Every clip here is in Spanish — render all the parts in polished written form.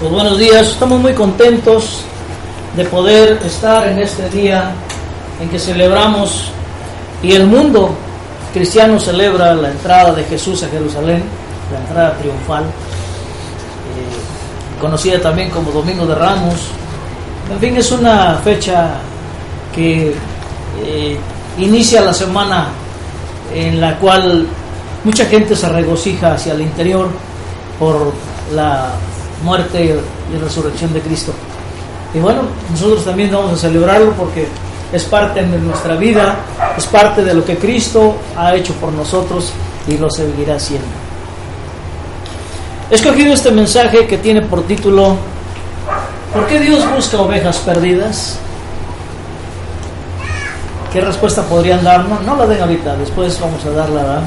Pues buenos días, estamos muy contentos de poder estar en este día en que celebramos y el mundo cristiano celebra la entrada de Jesús a Jerusalén, la entrada triunfal, conocida también como Domingo de Ramos. En fin, es una fecha que inicia la semana en la cual mucha gente se regocija hacia el interior por la muerte y resurrección de Cristo. Y bueno, nosotros también vamos a celebrarlo porque es parte de nuestra vida, es parte de lo que Cristo ha hecho por nosotros y lo seguirá haciendo. He escogido este mensaje que tiene por título ¿Por qué Dios busca ovejas perdidas? ¿Qué respuesta podrían darnos? No la den ahorita, después vamos a darla, ¿verdad?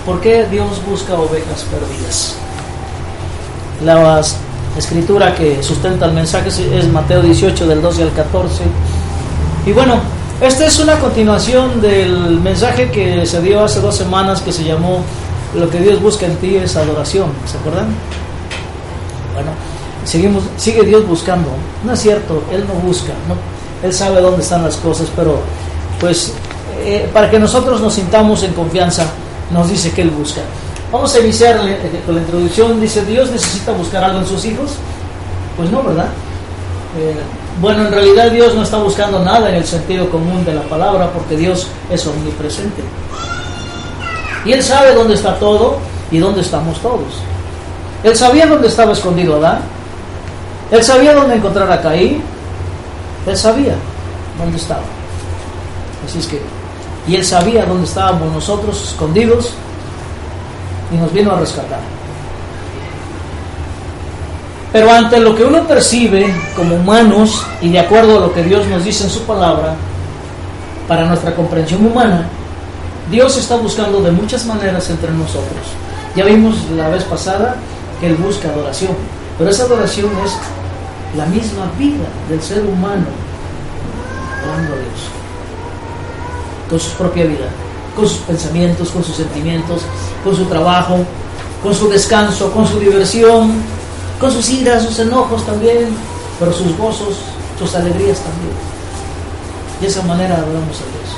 ¿Por qué Dios busca ovejas perdidas? La escritura que sustenta el mensaje es Mateo 18 del 12 al 14. Y bueno, esta es una continuación del mensaje que se dio hace 2 semanas que se llamó Lo que Dios busca en ti es adoración. ¿Se acuerdan? Bueno, sigue Dios buscando. No es cierto, Él no busca, ¿no? Él sabe dónde están las cosas, pero pues para que nosotros nos sintamos en confianza, nos dice que Él busca. Vamos a iniciar con la introducción. Dice, ¿Dios necesita buscar algo en sus hijos? Pues no, ¿verdad? Bueno, en realidad Dios no está buscando nada en el sentido común de la palabra, porque Dios es omnipresente. Y Él sabe dónde está todo y dónde estamos todos. Él sabía dónde estaba escondido Adán. Él sabía dónde encontrar a Caín. Él sabía dónde estaba. Así es que, y Él sabía dónde estábamos nosotros escondidos y nos vino a rescatar. Pero ante lo que uno percibe como humanos y de acuerdo a lo que Dios nos dice en su palabra, para nuestra comprensión humana, Dios está buscando de muchas maneras entre nosotros. Ya vimos la vez pasada que Él busca adoración, pero esa adoración es la misma vida del ser humano orando a Dios, con su propia vida, con sus pensamientos, con sus sentimientos, con su trabajo, con su descanso, con su diversión, con sus iras, sus enojos también, pero sus gozos, sus alegrías también. De esa manera adoramos a Dios.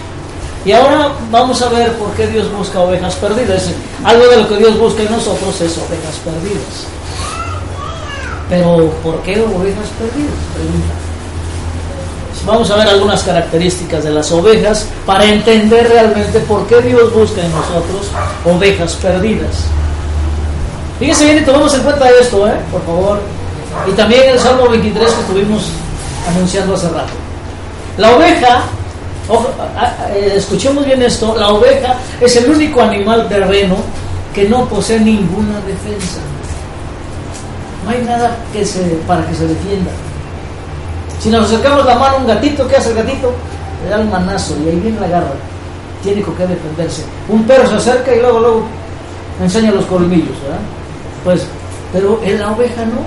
Y ahora vamos a ver por qué Dios busca ovejas perdidas. Algo de lo que Dios busca en nosotros es ovejas perdidas. Pero ¿por qué ovejas perdidas? Pregunta. Vamos a ver algunas características de las ovejas para entender realmente por qué Dios busca en nosotros ovejas perdidas. Fíjense bien y tomemos en cuenta esto, por favor. Y también el Salmo 23 que estuvimos anunciando hace rato. La oveja, escuchemos bien esto, la oveja es el único animal terreno que no posee ninguna defensa. No hay nada para que se defienda. Si nos acercamos la mano a un gatito, ¿qué hace el gatito? Le da un manazo y ahí viene la garra. Tiene con qué defenderse. Un perro se acerca y luego enseña los colmillos, ¿verdad? Pues, pero en la oveja no.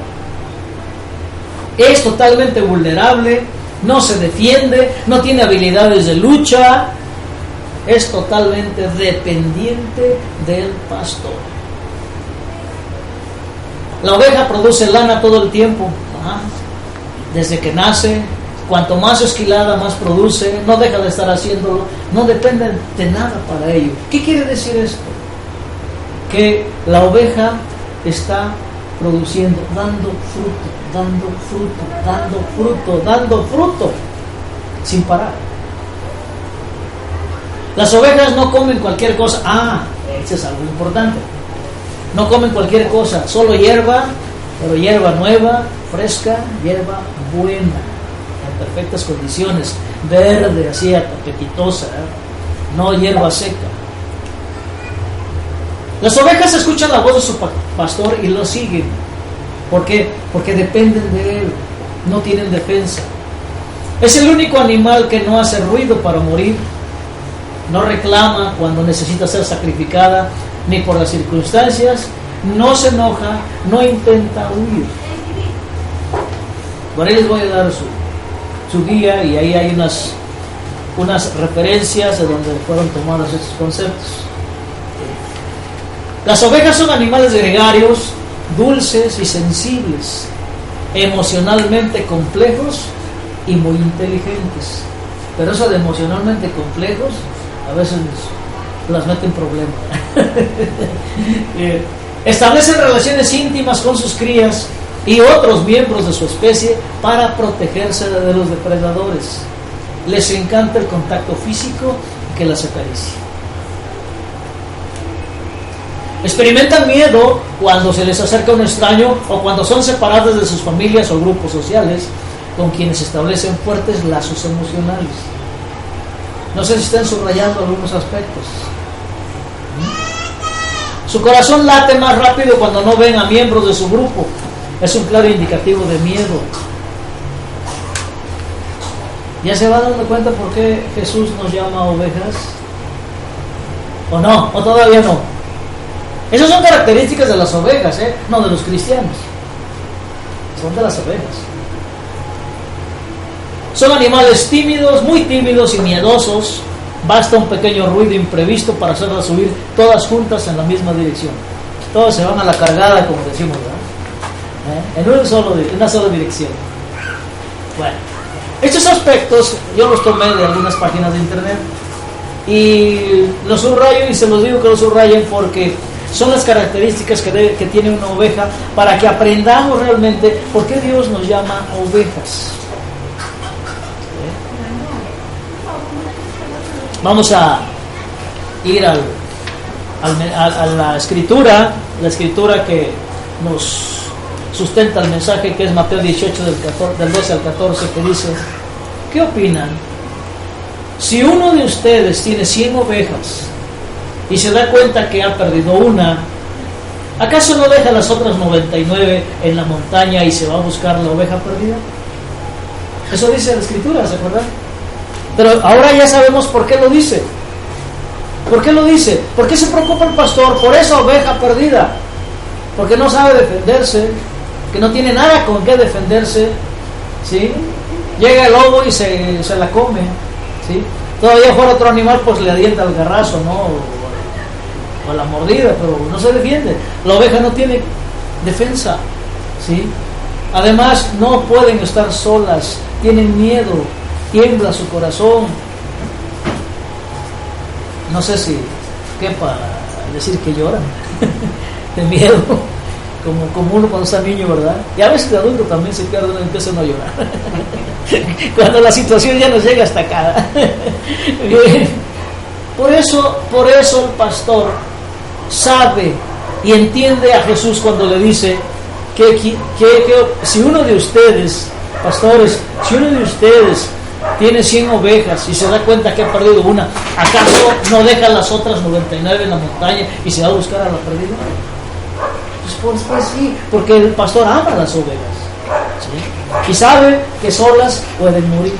Es totalmente vulnerable, no se defiende, no tiene habilidades de lucha, es totalmente dependiente del pastor. La oveja produce lana todo el tiempo. Desde que nace, cuanto más esquilada, más produce, no deja de estar haciéndolo, no depende de nada para ello. ¿Qué quiere decir esto? Que la oveja está produciendo, dando fruto, sin parar. Las ovejas no comen cualquier cosa. Eso es algo importante. No comen cualquier cosa, solo hierba, pero hierba nueva, fresca, hierba buena, en perfectas condiciones, verde, así apetitosa, no hierba seca. Las ovejas escuchan la voz de su pastor y lo siguen. ¿Por qué? Porque dependen de él, no tienen defensa. Es el único animal que no hace ruido para morir, no reclama cuando necesita ser sacrificada, ni por las circunstancias, no se enoja, no intenta huir. Por ahí les voy a dar su guía y ahí hay unas referencias de donde fueron tomados estos conceptos. Las ovejas son animales gregarios, dulces y sensibles. emocionalmente complejos y muy inteligentes. Pero eso de emocionalmente complejos a veces las mete en problemas. Establecen relaciones íntimas con sus crías y otros miembros de su especie para protegerse de los depredadores. Les encanta el contacto físico y que las acaricie. Experimentan miedo cuando se les acerca un extraño o cuando son separadas de sus familias o grupos sociales con quienes establecen fuertes lazos emocionales. No sé si están subrayando algunos aspectos. Su corazón late más rápido cuando no ven a miembros de su grupo. Es un claro indicativo de miedo. ¿Ya se va dando cuenta por qué Jesús nos llama ovejas? ¿O no? ¿O todavía no? Esas son características de las ovejas, no de los cristianos. Son de las ovejas. Son animales tímidos, muy tímidos y miedosos. Basta un pequeño ruido imprevisto para hacerlas huir todas juntas en la misma dirección. Todas se van a la cargada, como decimos, ¿verdad? En una sola dirección. Bueno, estos aspectos yo los tomé de algunas páginas de internet y los subrayo, y se los digo que los subrayen porque son las características que tiene una oveja, para que aprendamos realmente por qué Dios nos llama ovejas. Vamos a ir a la escritura que nos sustenta el mensaje, que es Mateo 18 del 12 al 14, que dice: ¿qué opinan? Si uno de ustedes tiene 100 ovejas y se da cuenta que ha perdido una, ¿acaso no deja las otras 99 en la montaña y se va a buscar la oveja perdida? Eso dice la escritura, ¿se acuerdan? Pero ahora ya sabemos por qué lo dice. ¿Por qué lo dice? ¿Por qué se preocupa el pastor por esa oveja perdida? Porque no sabe defenderse, que no tiene nada con qué defenderse, ¿sí? Llega el lobo y se la come, ¿sí? Todavía fuera otro animal, pues le adienta el garrazo, ¿no? O la mordida, pero no se defiende. La oveja no tiene defensa, ¿sí? Además, no pueden estar solas, tienen miedo, tiembla su corazón. No sé si quepa decir que lloran de miedo, como uno cuando está niño, ¿verdad? Y a veces de adulto también se pierde uno y empieza a llorar cuando la situación ya nos llega hasta acá. Bien. Por eso el pastor sabe y entiende a Jesús cuando le dice que si uno de ustedes, pastores, si uno de ustedes tiene 100 ovejas y se da cuenta que ha perdido una, ¿acaso no deja las otras 99 en la montaña y se va a buscar a la perdida? Pues sí, porque el pastor ama las ovejas, ¿sí? Y sabe que solas pueden morir.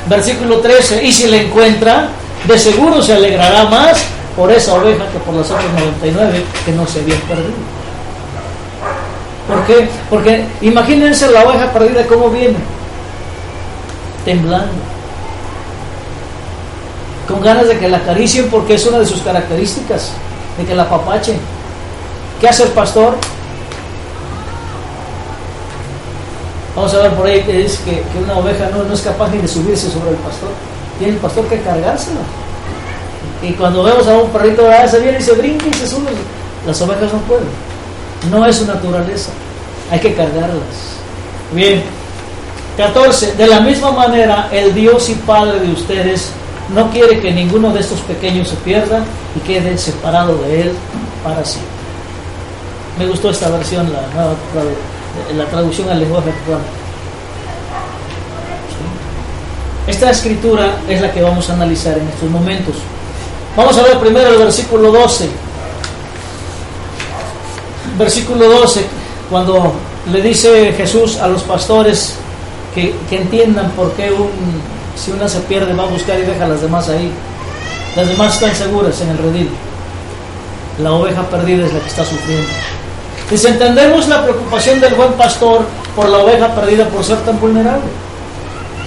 Versículo 13: y si la encuentra, de seguro se alegrará más por esa oveja que por las otras 99 que no se habían perdido. ¿Por qué? Porque imagínense la oveja perdida cómo viene, temblando, con ganas de que la acaricien, porque es una de sus características, de que la apapachen. ¿Qué hace el pastor? Vamos a ver por ahí que dice que una oveja no es capaz ni de subirse sobre el pastor. Tiene el pastor que cargársela. Y cuando vemos a un perrito, se viene y se brinca y se sube. Las ovejas no pueden. No es su naturaleza. Hay que cargarlas. Bien. 14. De la misma manera, el Dios y Padre de ustedes no quiere que ninguno de estos pequeños se pierda y quede separado de Él para siempre. Me gustó esta versión, la traducción al lenguaje actual. Esta escritura es la que vamos a analizar en estos momentos. Vamos a ver primero el versículo 12. Versículo 12, cuando le dice Jesús a los pastores que entiendan por qué si una se pierde va a buscar y deja a las demás ahí. Las demás están seguras en el redil. La oveja perdida es la que está sufriendo. Dice: entendemos la preocupación del buen pastor por la oveja perdida, por ser tan vulnerable,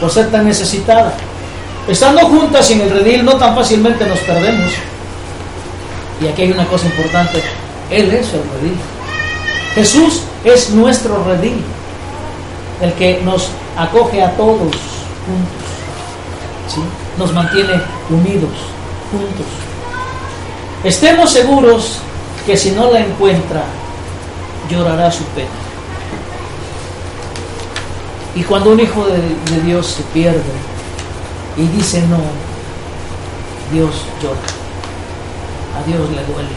por ser tan necesitada. Estando juntas en el redil, no tan fácilmente nos perdemos. Y aquí hay una cosa importante: Él es el redil. Jesús es nuestro redil, el que nos acoge a todos juntos, ¿sí? Nos mantiene unidos, juntos. Estemos seguros que si no la encuentra, llorará su pena. Y cuando un hijo de Dios se pierde y dice no, Dios llora. A Dios le duele.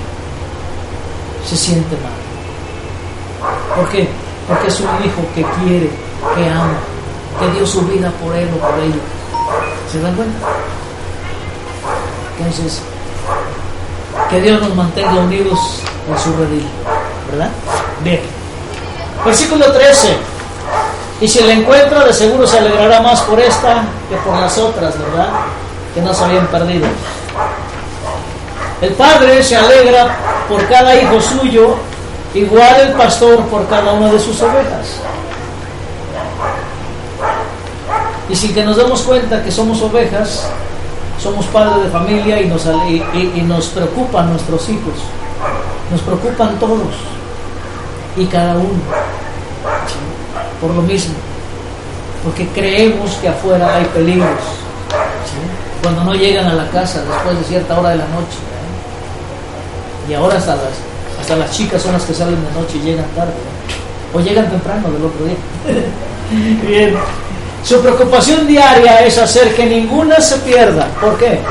Se siente mal. ¿Por qué? Porque es un hijo que quiere, que ama, que dio su vida por él o por ella. ¿Se dan cuenta? Entonces, que Dios nos mantenga unidos en su redil, ¿verdad? Bien. Versículo 13. Y si la encuentra, de seguro se alegrará más por esta que por las otras, ¿verdad? Que no se habían perdido. El padre se alegra por cada hijo suyo, igual el pastor por cada una de sus ovejas. Y sin que nos demos cuenta que somos ovejas, somos padres de familia y nos preocupan nuestros hijos. Nos preocupan todos y cada uno. Por lo mismo, porque creemos que afuera hay peligros, ¿sí? Cuando no llegan a la casa después de cierta hora de la noche, ¿eh? Y ahora hasta las chicas son las que salen de noche y llegan tarde, ¿eh? O llegan temprano del otro día. Bien. Su preocupación diaria es hacer que ninguna se pierda. ¿Por qué?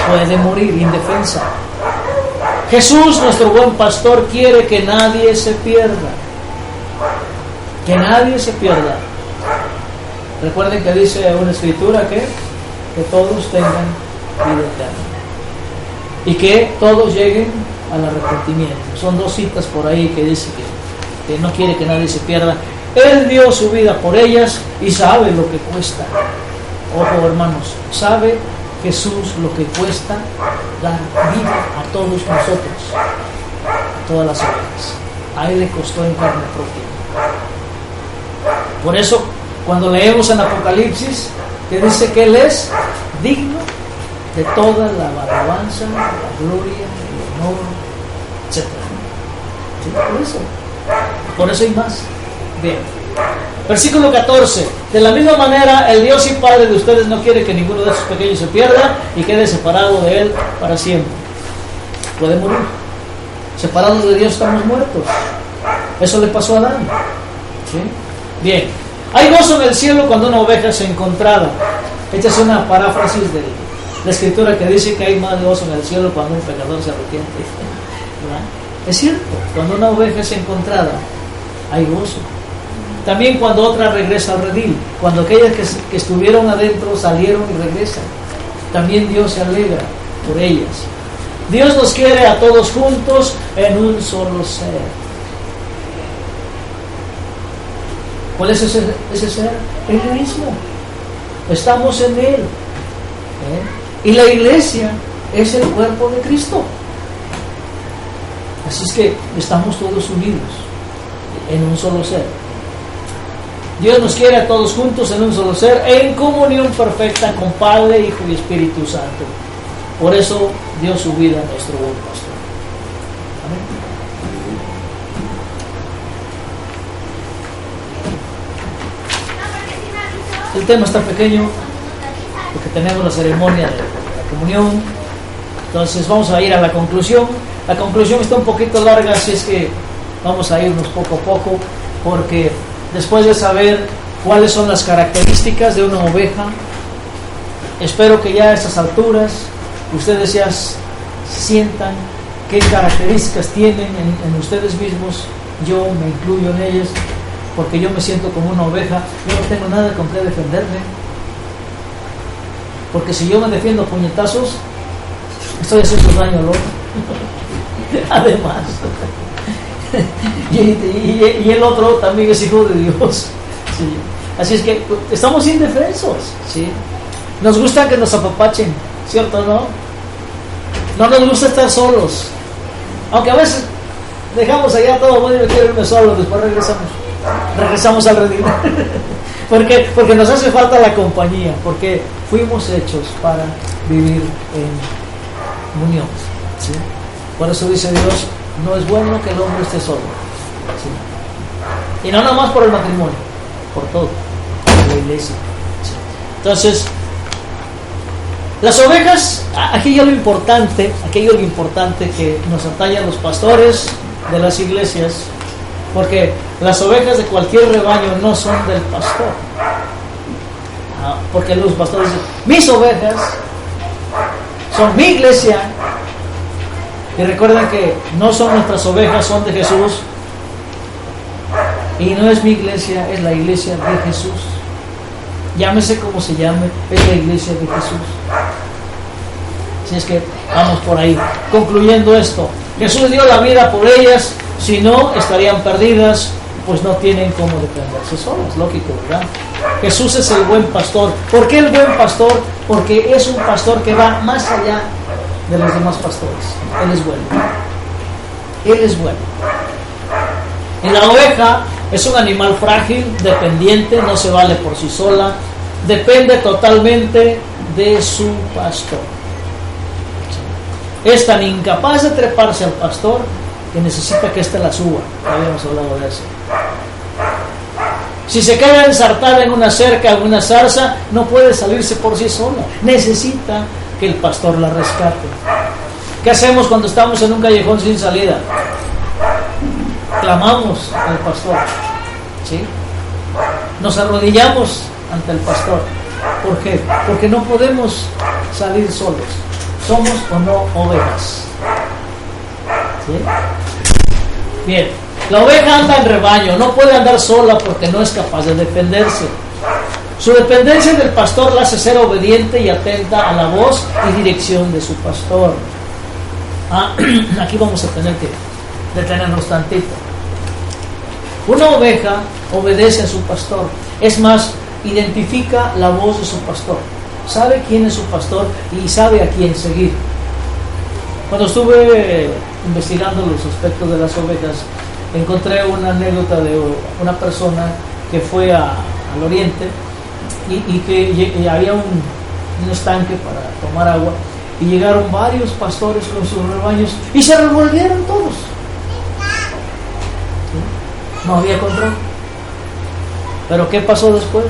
Puede morir indefensa. Jesús, nuestro buen pastor, quiere que nadie se pierda. Que nadie se pierda. Recuerden que dice una escritura que todos tengan vida eterna y que todos lleguen al arrepentimiento. Son dos citas por ahí que dice que no quiere que nadie se pierda. Él dio su vida por ellas y sabe lo que cuesta. Ojo, hermanos, sabe Jesús lo que cuesta dar vida a todos nosotros, a todas las ovejas. A Él le costó en carne propia. Por eso, cuando leemos en Apocalipsis, que dice que Él es digno de toda la alabanza, la gloria, el honor, etc. ¿Sí? Por eso y más. Bien. Versículo 14. De la misma manera, el Dios y Padre de ustedes no quiere que ninguno de sus pequeños se pierda y quede separado de Él para siempre. Puede morir. Separados de Dios estamos muertos. Eso le pasó a Adán. ¿Sí? Bien. Hay gozo en el cielo cuando una oveja es encontrada. Esta es una paráfrasis de la escritura que dice que hay más gozo en el cielo cuando un pecador se arrepiente. ¿Verdad? Es cierto, cuando una oveja es encontrada, hay gozo. También cuando otra regresa al redil, cuando aquellas que estuvieron adentro salieron y regresan, también Dios se alegra por ellas. Dios nos quiere a todos juntos en un solo ser. ¿Cuál es ese ser? Él mismo. Estamos en Él. Y la iglesia es el cuerpo de Cristo. Así es que estamos todos unidos en un solo ser. Dios nos quiere a todos juntos en un solo ser, en comunión perfecta con Padre, Hijo y Espíritu Santo. Por eso dio su vida a nuestro buen pastor. Amén. El tema está pequeño porque tenemos la ceremonia de la comunión. Entonces vamos a ir a la conclusión. La conclusión está un poquito larga, así es que vamos a irnos poco a poco, porque después de saber cuáles son las características de una oveja, espero que ya a estas alturas ustedes ya sientan qué características tienen en ustedes mismos. Yo me incluyo en ellas, porque yo me siento como una oveja. Yo no tengo nada con qué defenderme, porque si yo me defiendo a puñetazos, estoy haciendo daño al otro. Además, y el otro también es hijo de Dios. ¿Sí? Así es que estamos indefensos. ¿Sí? Nos gusta que nos apapachen, ¿cierto? No nos gusta estar solos, aunque a veces dejamos allá todo bueno y quiero irme solo, después regresamos al redil. porque nos hace falta la compañía, porque fuimos hechos para vivir en unión. ¿Sí? Por eso dice Dios, No es bueno que el hombre esté solo. ¿Sí? Y no nada más por el matrimonio, por todo, por la iglesia. ¿Sí? Entonces, las ovejas, aquello lo importante que nos atañe a los pastores de las iglesias, porque las ovejas de cualquier rebaño no son del pastor. Porque los pastores dicen, mis ovejas son mi iglesia. Y recuerden que no son nuestras ovejas, son de Jesús. Y no es mi iglesia, es la iglesia de Jesús. Llámese como se llame, es la iglesia de Jesús. Así es que vamos por ahí. Concluyendo esto, Jesús dio la vida por ellas, si no estarían perdidas, pues no tienen cómo defenderse solas, lógico, ¿verdad? Jesús es el buen pastor. ¿Por qué el buen pastor? Porque es un pastor que va más allá de los demás pastores. Él es bueno. Él es bueno. En la oveja es un animal frágil, dependiente, no se vale por sí sola, depende totalmente de su pastor. Es tan incapaz de treparse al pastor que necesita que éste la suba. Ya habíamos hablado de eso. Si se queda ensartada en una cerca, en una zarza, no puede salirse por sí sola. Necesita que el pastor la rescate. ¿Qué hacemos cuando estamos en un callejón sin salida? Clamamos al pastor. ¿Sí? Nos arrodillamos ante el pastor. ¿Por qué? Porque no podemos salir solos. Somos o no ovejas. ¿Sí? Bien, la oveja anda en rebaño, no puede andar sola porque no es capaz de defenderse. Su dependencia del pastor la hace ser obediente y atenta a la voz y dirección de su pastor. Aquí vamos a tener que detenernos tantito. Una oveja obedece a su pastor. Es más, identifica la voz de su pastor. Sabe quién es su pastor y sabe a quién seguir. Cuando estuve investigando los aspectos de las ovejas, encontré una anécdota de una persona que fue al oriente y que había un estanque para tomar agua y llegaron varios pastores con sus rebaños y se revolvieron todos. ¿Sí? No había control. Pero ¿qué pasó después?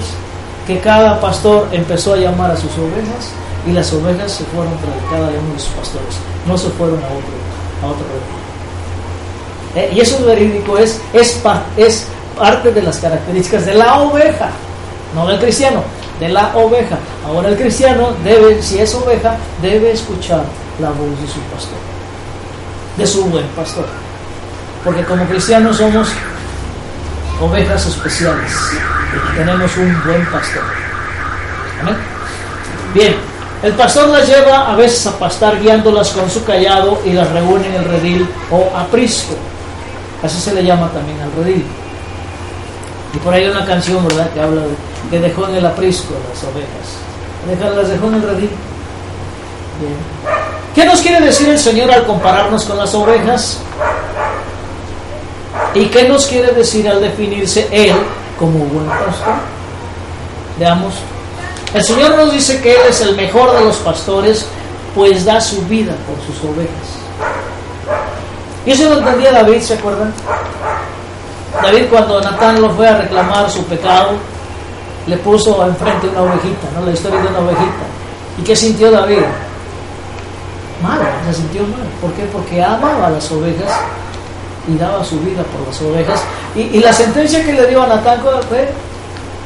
Que cada pastor empezó a llamar a sus ovejas y las ovejas se fueron tras cada uno de sus pastores, no se fueron a otro rebaño. Y eso es verídico, es parte de las características de la oveja, no del cristiano, de la oveja. Ahora el cristiano debe, si es oveja, debe escuchar la voz de su pastor, de su buen pastor, porque como cristianos somos ovejas especiales, tenemos un buen pastor. ¿Amén? Bien, el pastor las lleva a veces a pastar guiándolas con su cayado y las reúne en el redil o aprisco, así se le llama también al redil. Y por ahí hay una canción, ¿verdad?, que habla de que dejó en el aprisco las ovejas, las dejó en el redil. Bien. ¿Qué nos quiere decir el Señor al compararnos con las ovejas? ¿Y qué nos quiere decir al definirse Él como buen pastor? Veamos. El Señor nos dice que Él es el mejor de los pastores, pues da su vida por sus ovejas. Y eso lo entendía David, ¿se acuerdan? David, cuando Natán lo fue a reclamar su pecado, le puso enfrente una ovejita, ¿no? La historia de una ovejita. ¿Y qué sintió David? Mal, se sintió mal. ¿Por qué? Porque amaba a las ovejas y daba su vida por las ovejas. Y la sentencia que le dio a Natán fue: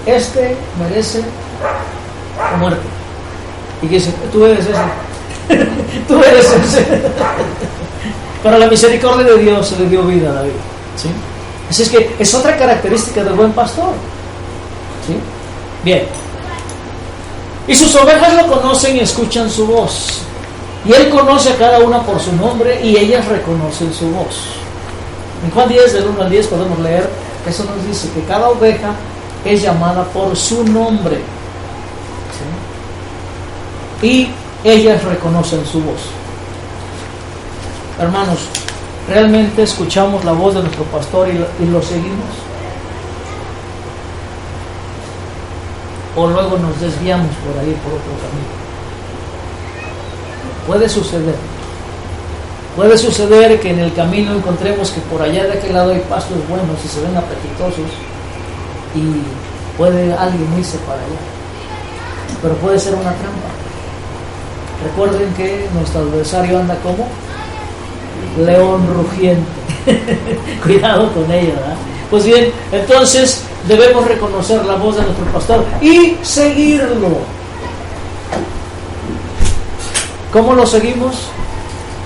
este merece la muerte. Y que dice: tú eres ese. Tú eres ese. Pero la misericordia de Dios se le dio vida a David. ¿Sí? Así es que es otra característica del buen pastor. ¿Sí? Bien. Y sus ovejas lo conocen y escuchan su voz. Y Él conoce a cada una por su nombre y ellas reconocen su voz. En Juan 10, del 1 al 10, podemos leer, eso nos dice que cada oveja es llamada por su nombre. ¿Sí? Y ellas reconocen su voz. Hermanos, ¿realmente escuchamos la voz de nuestro pastor y lo seguimos? ¿O luego nos desviamos por ahí, por otro camino? Puede suceder. Puede suceder que en el camino encontremos que por allá de aquel lado hay pastos buenos y se ven apetitosos y puede alguien irse para allá, pero puede ser una trampa. Recuerden que nuestro adversario anda como león rugiente. Cuidado con ella, ¿verdad? Pues bien, entonces debemos reconocer la voz de nuestro pastor y seguirlo. ¿Cómo lo seguimos?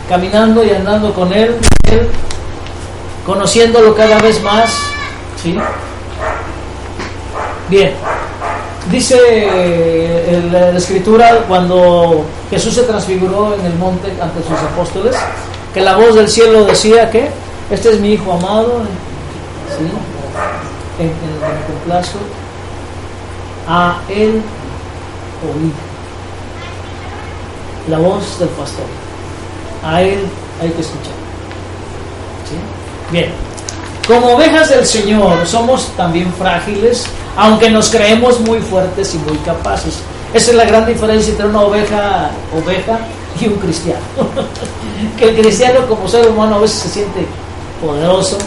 Caminando y andando con él, conociéndolo cada vez más, ¿sí? Bien, dice la Escritura, cuando Jesús se transfiguró en el monte ante sus apóstoles, que la voz del cielo decía que este es mi Hijo amado, ¿sí? En el que me complazco, a él oí. La voz del pastor, a él hay que escuchar, ¿sí? Bien, como ovejas del Señor somos también frágiles, aunque nos creemos muy fuertes y muy capaces. Esa es la gran diferencia entre una oveja y un cristiano. Que el cristiano como ser humano a veces se siente poderoso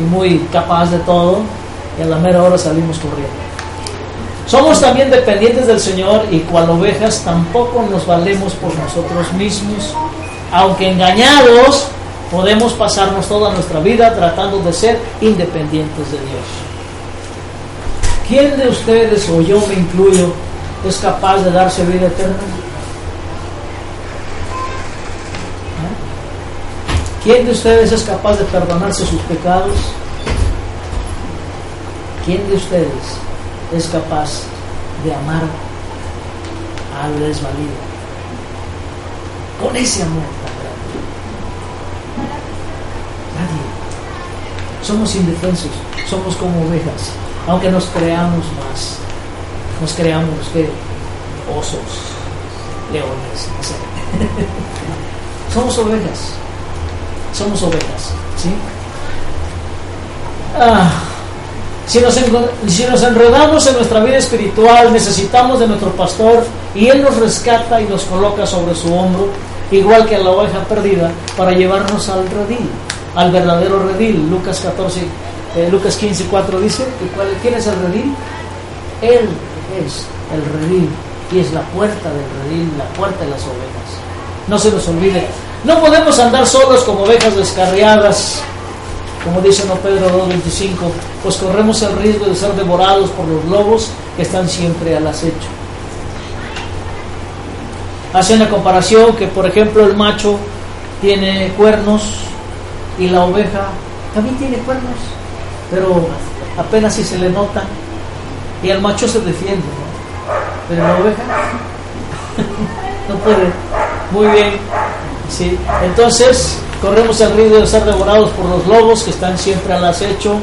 y muy capaz de todo, y a la mera hora salimos corriendo. Somos también dependientes del Señor, y cual ovejas tampoco nos valemos por nosotros mismos. Aunque engañados, podemos pasarnos toda nuestra vida tratando de ser independientes de Dios. ¿Quién de ustedes, o yo me incluyo, es capaz de darse vida eterna? ¿Quién de ustedes es capaz de perdonarse sus pecados? ¿Quién de ustedes es capaz de amar al desvalido con ese amor tan grande? Nadie. Somos indefensos, somos como ovejas, aunque nos creamos más, nos creamos que osos, leones, no sé. Somos ovejas, ¿sí? Si nos enredamos en nuestra vida espiritual, necesitamos de nuestro pastor, y él nos rescata y nos coloca sobre su hombro, igual que a la oveja perdida, para llevarnos al redil, al verdadero redil. Lucas 15:4 dice que ¿quién es el redil? Él es el redil, y es la puerta del redil, la puerta de las ovejas. No se nos olvide, no podemos andar solos como ovejas descarriadas, como dice Pedro 2:25, pues corremos el riesgo de ser devorados por los lobos que están siempre al acecho. Hace una comparación que, por ejemplo, el macho tiene cuernos y la oveja también tiene cuernos, pero apenas si se le notan, y el macho se defiende, ¿no? Pero la oveja no puede. Muy bien, ¿sí? Entonces corremos el riesgo de ser devorados por los lobos que están siempre al acecho.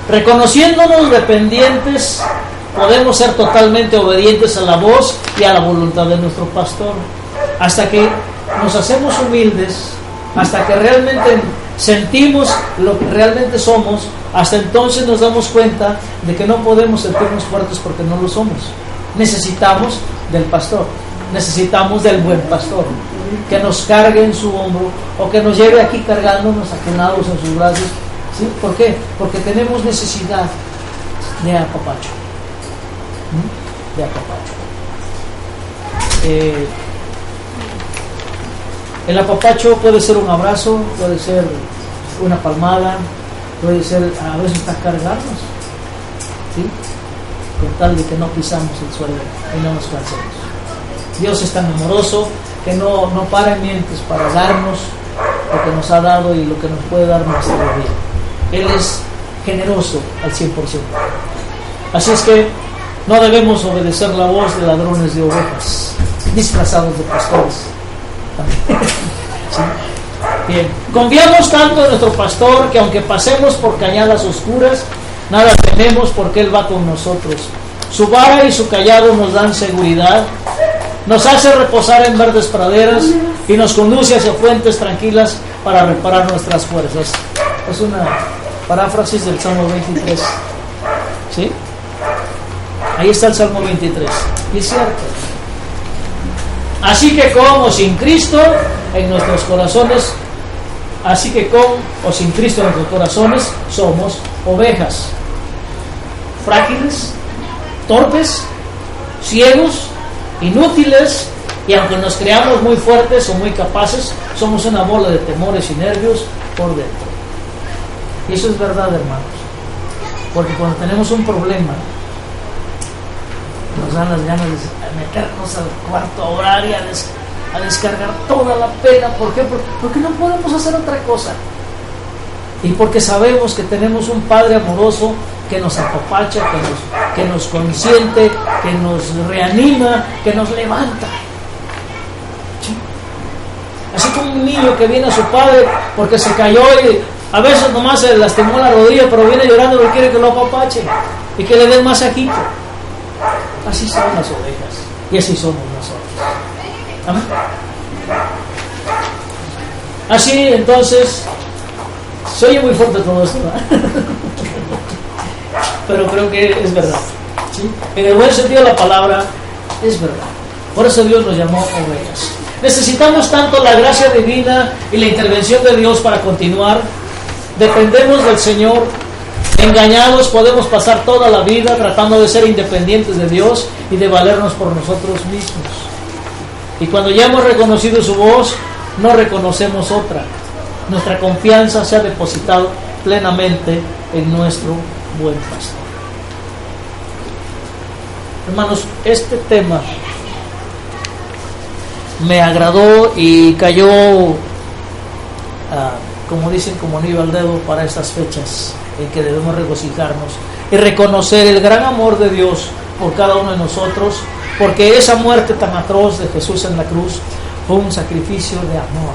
Reconociéndonos dependientes, podemos ser totalmente obedientes a la voz y a la voluntad de nuestro pastor. Hasta que nos hacemos humildes, hasta que realmente sentimos lo que realmente somos, hasta entonces nos damos cuenta de que no podemos sentirnos fuertes porque no lo somos. Necesitamos del pastor, necesitamos del buen pastor, que nos cargue en su hombro, o que nos lleve aquí cargándonos ajenados en sus brazos, ¿sí? ¿Por qué? Porque tenemos necesidad de apapacho, el apapacho puede ser un abrazo, puede ser una palmada, puede ser a veces hasta cargarnos, ¿sí? Con tal de que no pisamos el suelo y no nos cansemos. Dios es tan amoroso que no para en mientes para darnos lo que nos ha dado y lo que nos puede dar más todavía. Él es generoso al 100%. Así es que no debemos obedecer la voz de ladrones de ovejas disfrazados de pastores. ¿Sí? Bien, confiamos tanto en nuestro pastor que aunque pasemos por cañadas oscuras, nada tememos porque Él va con nosotros. Su vara y su cayado nos dan seguridad, nos hace reposar en verdes praderas y nos conduce hacia fuentes tranquilas para reparar nuestras fuerzas. Es una paráfrasis del Salmo 23. ¿Sí? Ahí está el Salmo 23. Y es cierto. Así que como sin Cristo en nuestros corazones Así que con o sin Cristo en nuestros corazones somos ovejas, frágiles, torpes, ciegos, inútiles, y aunque nos creamos muy fuertes o muy capaces, somos una bola de temores y nervios por dentro. Y eso es verdad, hermanos, porque cuando tenemos un problema nos dan las ganas de meternos al cuarto a orar y a descargar toda la pena. ¿Por qué? Porque no podemos hacer otra cosa. Y porque sabemos que tenemos un Padre amoroso que nos apapacha, que nos consiente, que nos reanima, que nos levanta. ¿Sí? Así como un niño que viene a su padre porque se cayó y a veces nomás se lastimó la rodilla, pero viene llorando y quiere que lo apapache y que le den masajito. Así son las ovejas y así somos nosotros. Amén. Así entonces, se oye muy fuerte todo esto, ¿verdad? Pero creo que es verdad, ¿sí? En el buen sentido de la palabra, es verdad. Por eso Dios nos llamó ovejas. Necesitamos tanto la gracia divina y la intervención de Dios para continuar. Dependemos del Señor. Engañados podemos pasar toda la vida tratando de ser independientes de Dios y de valernos por nosotros mismos. Y cuando ya hemos reconocido su voz, no reconocemos otra. Nuestra confianza se ha depositado plenamente en nuestro buen pastor. Hermanos, este tema me agradó y cayó, como dicen, como anillo al dedo para estas fechas en que debemos regocijarnos y reconocer el gran amor de Dios por cada uno de nosotros, porque esa muerte tan atroz de Jesús en la cruz fue un sacrificio de amor,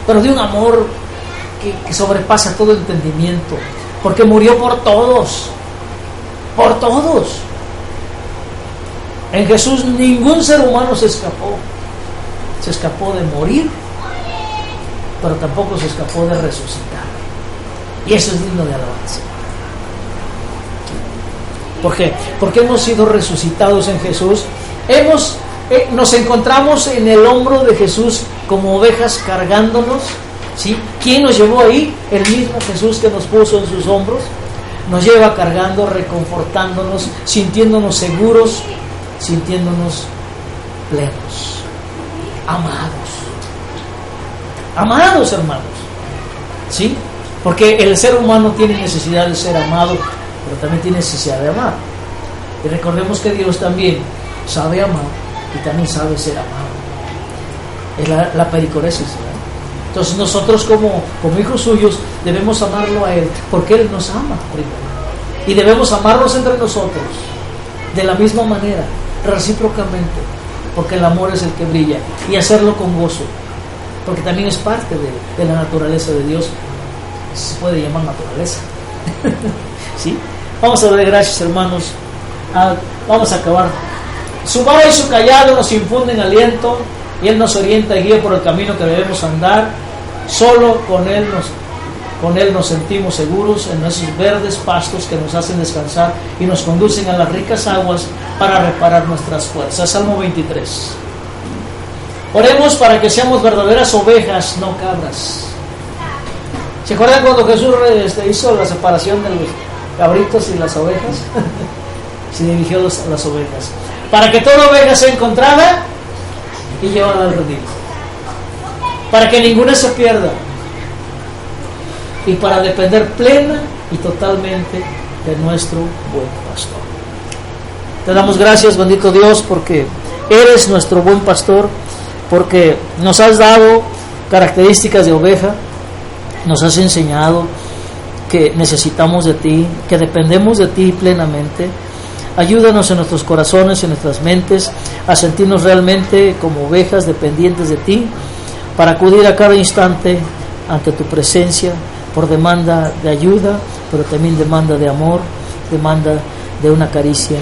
pero de un amor que sobrepasa todo entendimiento, porque murió por todos, por todos. En Jesús ningún ser humano se escapó de morir, pero tampoco se escapó de resucitar, y eso es digno de alabanza. ¿Por qué? Porque hemos sido resucitados en Jesús. Nos encontramos en el hombro de Jesús como ovejas cargándonos, ¿sí? ¿Quién nos llevó ahí? El mismo Jesús que nos puso en sus hombros. Nos lleva cargando, reconfortándonos, sintiéndonos seguros, sintiéndonos plenos, amados, hermanos, ¿sí? Porque el ser humano tiene necesidad de ser amado, pero también tiene necesidad de amar. Y recordemos que Dios también sabe amar y también sabe ser amado. Es la pericoresis, ¿verdad? Entonces nosotros como hijos suyos debemos amarlo a Él, porque Él nos ama primero. Y debemos amarnos entre nosotros de la misma manera, recíprocamente, porque el amor es el que brilla, y hacerlo con gozo, porque también es parte de la naturaleza de Dios. Se puede llamar naturaleza. ¿Sí? Vamos a dar gracias, hermanos. Vamos a acabar. Su vara y su callado nos infunden aliento, y Él nos orienta y guía por el camino que debemos andar. Solo con Él nos sentimos seguros en esos verdes pastos que nos hacen descansar y nos conducen a las ricas aguas para reparar nuestras fuerzas. Salmo 23. Oremos para que seamos verdaderas ovejas, no cabras. ¿Se acuerdan cuando Jesús hizo la separación de los cabritos y las ovejas? Se dirigió a las ovejas. Para que toda oveja sea encontrada y llevada al redil. Para que ninguna se pierda. Y para depender plena y totalmente de nuestro buen pastor. Te damos gracias, bendito Dios, porque eres nuestro buen pastor, porque nos has dado características de oveja, nos has enseñado que necesitamos de ti, que dependemos de ti plenamente. Ayúdanos en nuestros corazones, en nuestras mentes, a sentirnos realmente como ovejas dependientes de ti, para acudir a cada instante ante tu presencia, por demanda de ayuda, pero también demanda de amor, demanda de una caricia,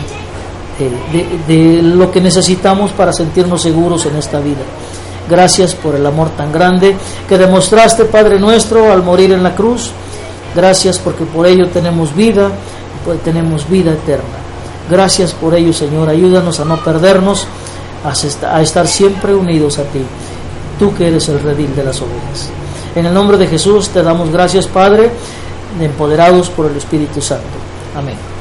de lo que necesitamos para sentirnos seguros en esta vida. Gracias por el amor tan grande que demostraste, Padre nuestro, al morir en la cruz. Gracias porque por ello tenemos vida eterna. Gracias por ello, Señor. Ayúdanos a no perdernos, a estar siempre unidos a ti, tú que eres el redil de las ovejas. En el nombre de Jesús te damos gracias, Padre, empoderados por el Espíritu Santo. Amén.